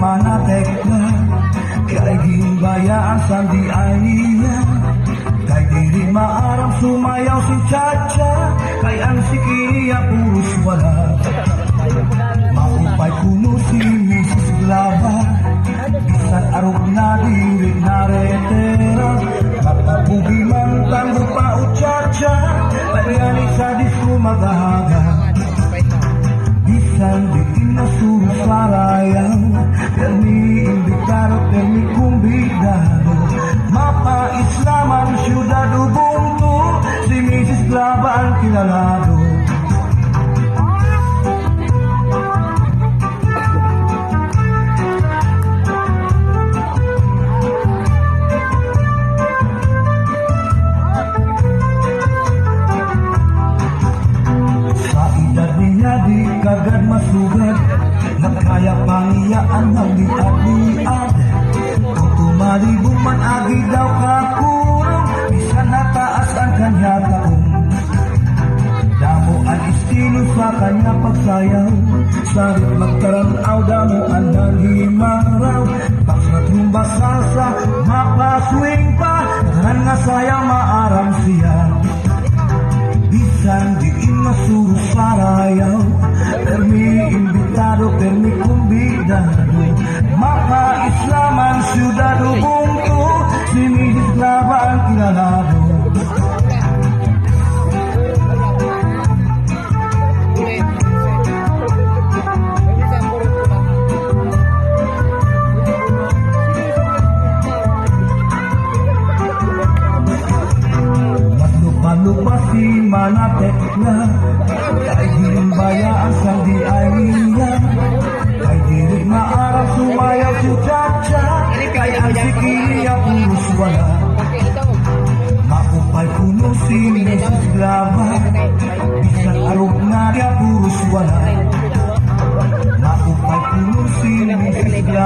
Manatekna kay ginbayaan sandi aiya kay diri maaram sumayaw si Chacha kay ang sikiniya puros wala maupay kuno si Mrs. Glava bisan arog na diri naretera matabugi man tango pa o Chacha pagani sa disco magahaga bisan di na surusarayaw permi invitado, permi convidado mapa-islaman syudad Ubuntu si Mrs. Glava ang kilalado sa edad niya di kagad masugad nagkaya pangiyaan ng liad-liad kung tumalibong man agi daw kakurong bisan nataas ang kanya taong damo ang estilo sa kanya pagsayaw sarit magkaranaw damo ang naghimaraw baksat rumba salsa mapaswing pa tanan nga sayaw maaram siya bisan diin masuro sarayaw permi invitado, permi convidado mapa-islaman syudad Ubuntu si Mrs. Glava ang kilalado lupa si Manatekna kay ginbayaan sandi aiya kay diri maarap sumayaw si Chacha kay ang sikiniya puros wala maupay kuno si Mrs. Glava bisan arog na dia puros wala maupay kuno si Mrs. Glava